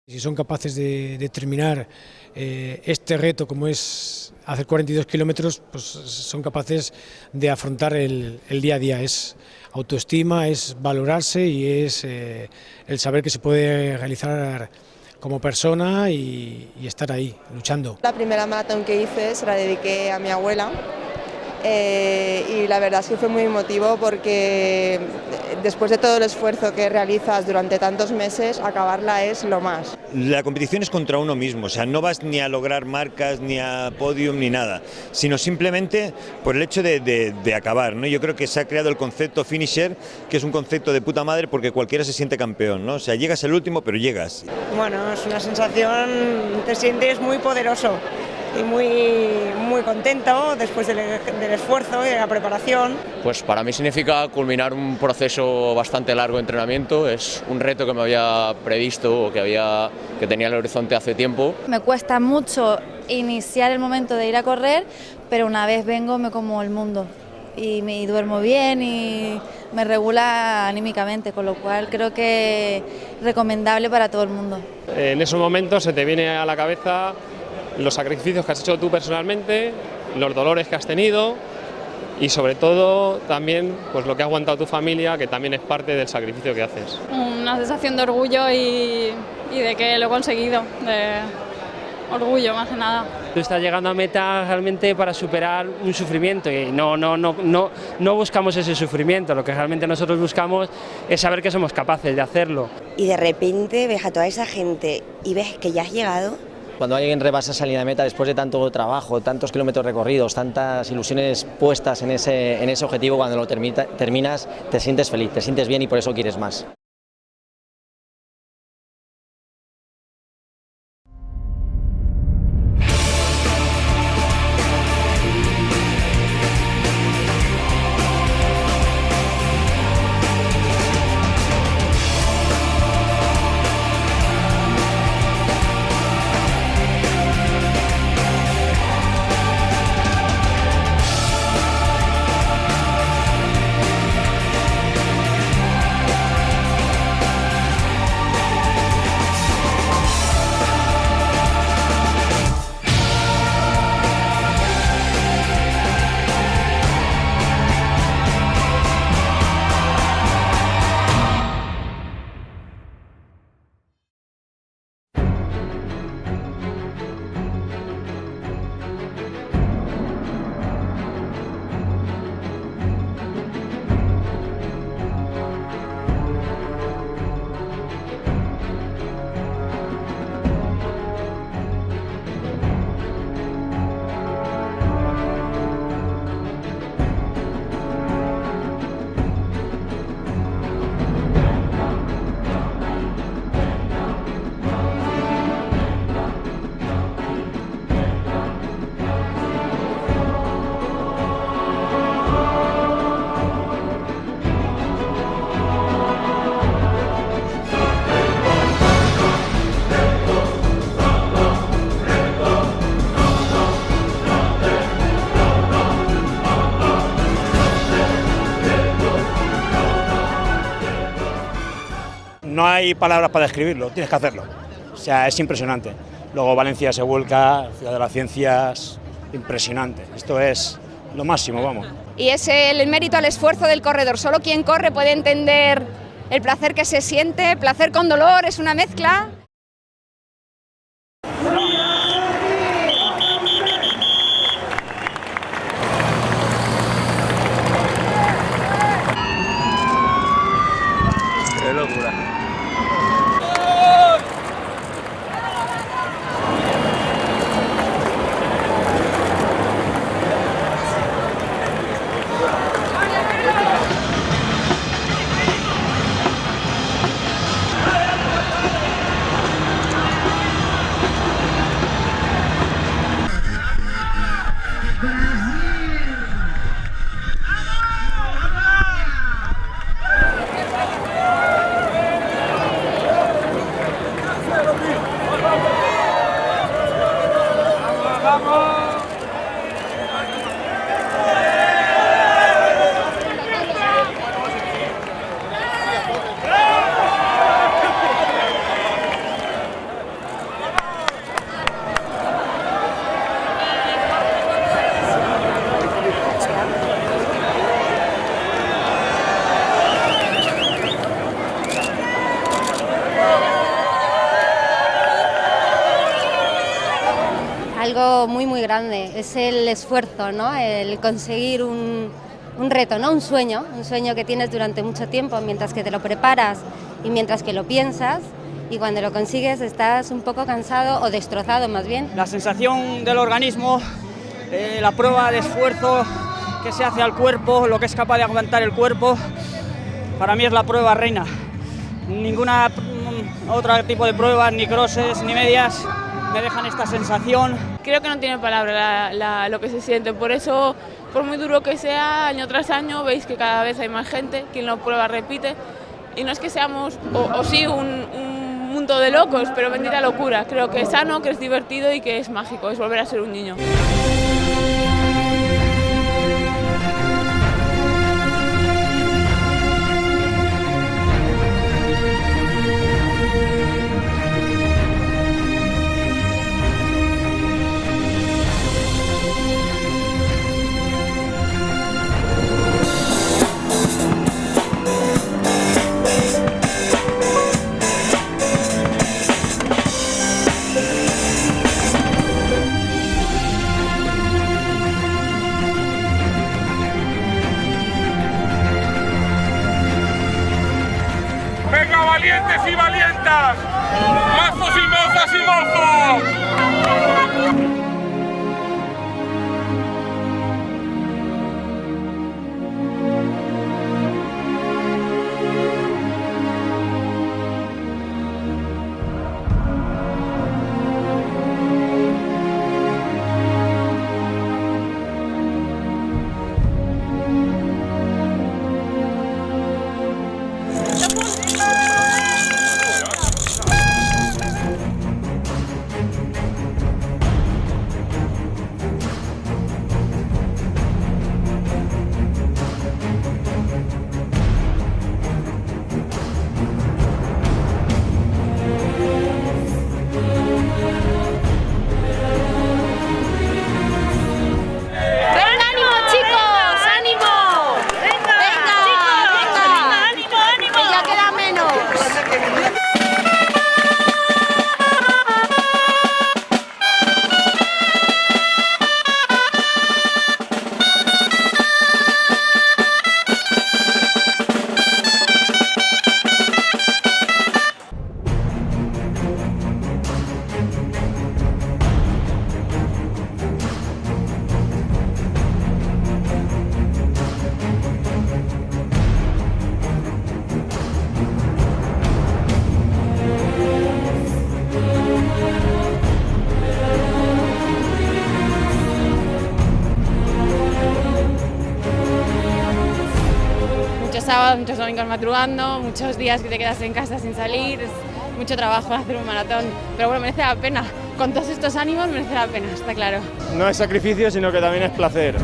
Si son capaces de terminar este reto como es hacer 42 kilómetros, pues son capaces de afrontar el día a día. Es autoestima, es valorarse y es el saber que se puede realizar como persona y estar ahí, luchando. La primera maratón que hice se la dediqué a mi abuela. Y la verdad es que fue muy emotivo porque después de todo el esfuerzo que realizas durante tantos meses, acabarla es lo más. La competición es contra uno mismo, o sea, no vas ni a lograr marcas, ni a podium, ni nada, sino simplemente por el hecho de acabar, ¿no? Yo creo que se ha creado el concepto finisher, que es un concepto de puta madre porque cualquiera se siente campeón, ¿no? O sea, llegas el último, pero llegas. Bueno, es una sensación, te sientes muy poderoso y muy contento después del esfuerzo y de la preparación. Pues para mí significa culminar un proceso bastante largo de entrenamiento, es un reto que me había previsto o que tenía en el horizonte hace tiempo. Me cuesta mucho iniciar el momento de ir a correr, pero una vez vengo me como el mundo y me duermo bien y me regula anímicamente, con lo cual creo que es recomendable para todo el mundo. En esos momentos se te viene a la cabeza los sacrificios que has hecho tú personalmente, los dolores que has tenido y sobre todo también pues lo que ha aguantado tu familia, que también es parte del sacrificio que haces. Una sensación de orgullo y de que lo he conseguido, de orgullo más que nada. Tú estás llegando a meta realmente para superar un sufrimiento y no buscamos ese sufrimiento, lo que realmente nosotros buscamos es saber que somos capaces de hacerlo. Y de repente ves a toda esa gente y ves que ya has llegado. Cuando alguien rebasa esa línea de meta después de tanto trabajo, tantos kilómetros recorridos, tantas ilusiones puestas en ese objetivo, cuando lo terminas te sientes feliz, te sientes bien y por eso quieres más. No hay palabras para describirlo, tienes que hacerlo. O sea, es impresionante. Luego Valencia se vuelca, Ciudad de las Ciencias, impresionante. Esto es lo máximo, vamos. Y es el mérito al esfuerzo del corredor. Solo quien corre puede entender el placer que se siente, placer con dolor, es una mezcla. ¡Qué locura! algo muy grande, es el esfuerzo, ¿no? El conseguir un reto, ¿no? Un sueño que tienes durante mucho tiempo mientras que te lo preparas y mientras que lo piensas, y cuando lo consigues estás un poco cansado o destrozado más bien. La sensación del organismo, la prueba de esfuerzo que se hace al cuerpo, lo que es capaz de aguantar el cuerpo, para mí es la prueba reina. Ninguna otro tipo de pruebas, ni crosses, ni medias, me dejan esta sensación. Creo que no tiene palabra lo que se siente, por eso, por muy duro que sea, año tras año, veis que cada vez hay más gente, quien lo prueba repite, y no es que seamos, o sí, un mundo de locos, pero bendita locura. Creo que es sano, que es divertido y que es mágico, es volver a ser un niño. ¡Venga, valientes y valientas! ¡Mazos y mozas y mozos! Sábados, muchos domingos madrugando, muchos días que te quedas en casa sin salir, es mucho trabajo hacer un maratón, pero bueno, merece la pena, con todos estos ánimos merece la pena, está claro. No es sacrificio, sino que también es placer.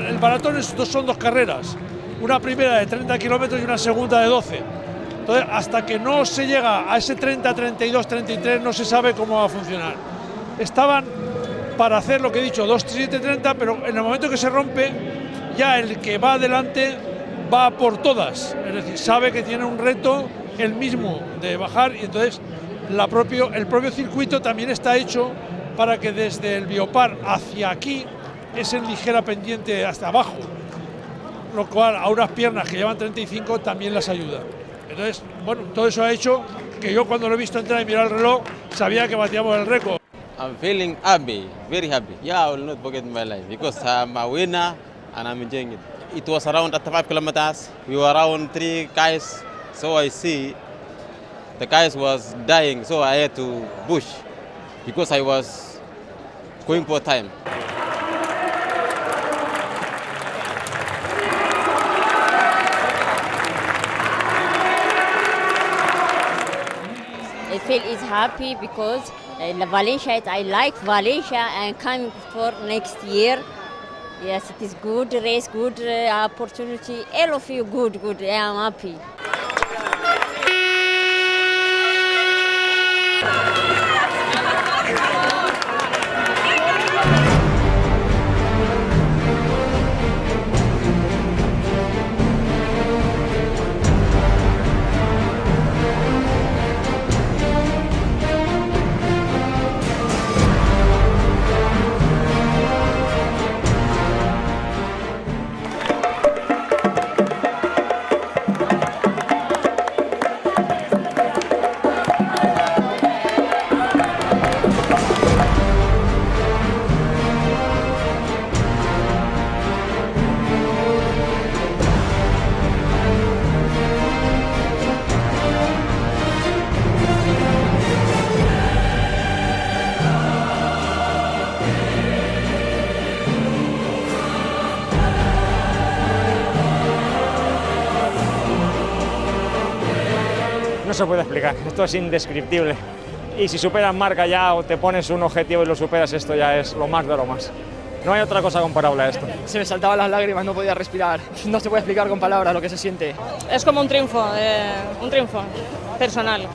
El maratón son dos carreras, una primera de 30 kilómetros y una segunda de 12. Entonces, hasta que no se llega a ese 30, 32, 33, no se sabe cómo va a funcionar. Estaban para hacer lo que he dicho, 2:7:30, pero en el momento que se rompe, ya el que va adelante va por todas. Es decir, sabe que tiene un reto el mismo de bajar, y entonces el propio circuito también está hecho para que desde el Biopar hacia aquí es en ligera pendiente hasta abajo, lo cual a unas piernas que llevan 35 también las ayuda. Entonces, bueno, todo eso ha hecho que yo, cuando lo he visto entrar y mirar el reloj, sabía que batíamos el récord. I'm feeling happy, very happy. Yeah, I will not forget my life because I'm a winner and I'm enjoying it. It was around 35 kilometers. We were around 3 guys, so I see the guys was dying, so I had to push because I was going for time. I feel is happy because Valencia, I like Valencia and coming for next year. Yes, it is good race, good opportunity. All of you good. I am happy. No se puede explicar, esto es indescriptible. Y si superas marca ya o te pones un objetivo y lo superas, esto ya es lo más de lo más. No hay otra cosa comparable a esto. Se me saltaban las lágrimas, no podía respirar. No se puede explicar con palabras lo que se siente. Es como un triunfo personal.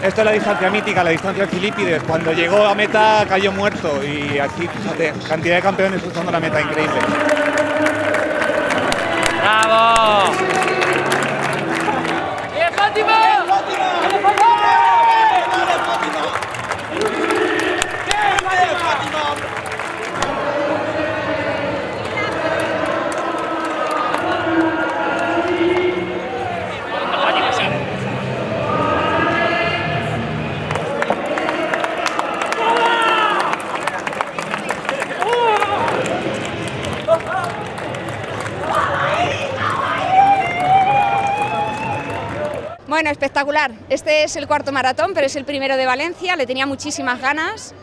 Esto es la distancia mítica, la distancia de Filípides. Cuando llegó a meta cayó muerto y aquí, fíjate, cantidad de campeones cruzando la meta, increíble. ¡Bravo! ¡Bien, Fátima! Bueno, espectacular. Este es el cuarto maratón, pero es el primero de Valencia, le tenía muchísimas ganas,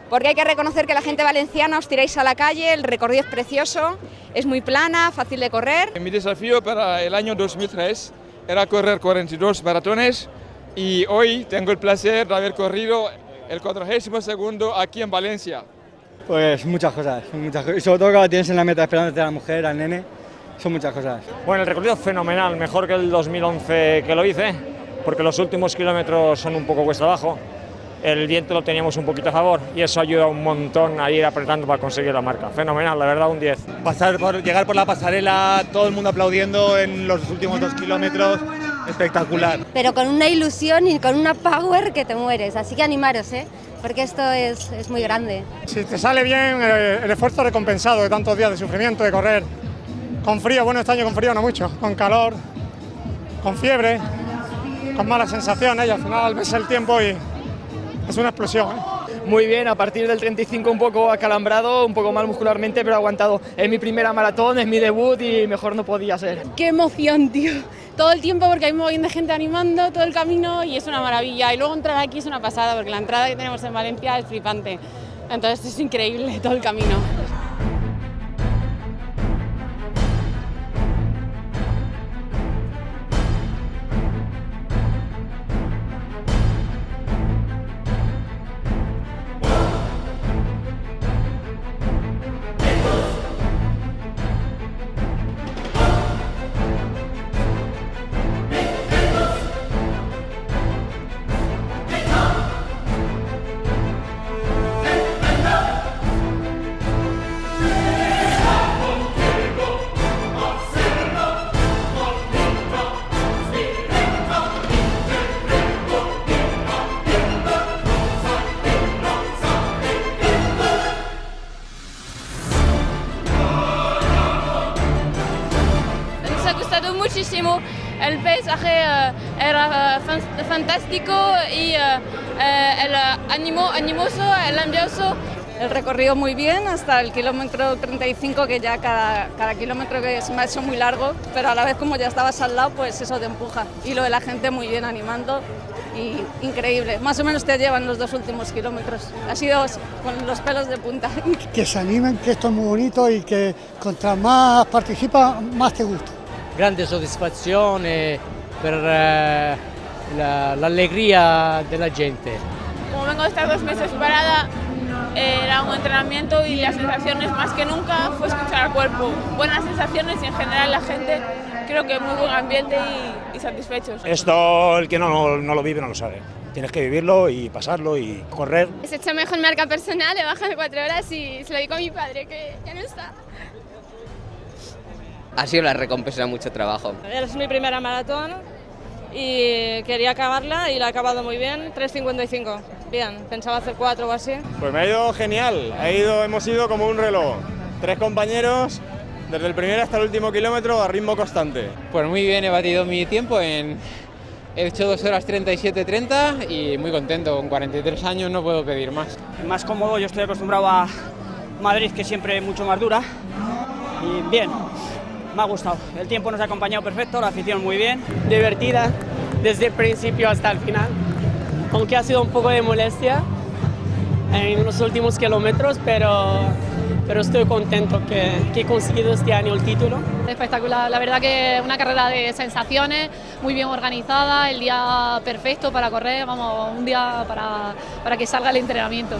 porque hay que reconocer que la gente valenciana os tiráis a la calle, el recorrido es precioso, es muy plana, fácil de correr. Mi desafío para el año 2003 era correr 42 maratones y hoy tengo el placer de haber corrido el 42º aquí en Valencia. Pues muchas cosas, y sobre todo que la tienes en la meta esperándote a la mujer, al nene, son muchas cosas. Bueno, el recorrido fenomenal, mejor que el 2011 que lo hice, porque los últimos kilómetros son un poco cuesta abajo. El viento lo teníamos un poquito a favor y eso ayuda un montón a ir apretando para conseguir la marca. Fenomenal, la verdad, un 10. Llegar por la pasarela, todo el mundo aplaudiendo en los últimos 2 kilómetros, espectacular. Pero con una ilusión y con una power que te mueres, así que animaros, porque esto es muy grande. Si te sale bien, el esfuerzo recompensado de tantos días de sufrimiento, de correr con frío, bueno, este año con frío no mucho, con calor, con fiebre, con malas sensaciones y al final ves el tiempo y es una explosión. Muy bien, a partir del 35 un poco acalambrado, un poco mal muscularmente, pero aguantado. Es mi primera maratón, es mi debut y mejor no podía ser. Qué emoción, tío. Todo el tiempo porque hay un montón de gente animando todo el camino y es una maravilla. Y luego entrar aquí es una pasada porque la entrada que tenemos en Valencia es flipante. Entonces es increíble todo el camino. Muchísimo, el paisaje era fantástico y el animoso, el ambiente. El recorrido muy bien hasta el kilómetro 35, que ya cada kilómetro que se me ha hecho muy largo, pero a la vez como ya estabas al lado, pues eso te empuja. Y lo de la gente muy bien animando y increíble. Más o menos te llevan los 2 últimos kilómetros. Ha sido con los pelos de punta. Que se animen, que esto es muy bonito y que contra más participas, más te gusta. Grande soddisfazione per l'allegria della gente. Como vengo de estar 2 meses parada, era un entrenamiento y las sensaciones más que nunca fue escuchar al cuerpo. Buenas sensaciones y en general la gente, creo que muy buen ambiente y satisfechos. Esto el que no lo vive no lo sabe. Tienes que vivirlo y pasarlo y correr. Se hecho mejor marca personal, he bajado 4 horas y se lo digo a mi padre que ya no está. Ha sido la recompensa de mucho trabajo. Es mi primera maratón y quería acabarla y la he acabado muy bien, 3:55. Bien, pensaba hacer 4 o así. Pues me ha ido genial, hemos ido como un reloj. 3 compañeros, desde el primer hasta el último kilómetro a ritmo constante. Pues muy bien, he batido mi tiempo he hecho 2 horas 37:30 y muy contento, con 43 años no puedo pedir más. Más cómodo, yo estoy acostumbrado a Madrid, que siempre es mucho más dura, y bien. Me ha gustado, el tiempo nos ha acompañado perfecto, la afición muy bien. Divertida desde el principio hasta el final, aunque ha sido un poco de molestia en los últimos kilómetros, pero estoy contento que he conseguido este año el título. Espectacular, la verdad que una carrera de sensaciones, muy bien organizada, el día perfecto para correr, vamos, un día para que salga el entrenamiento.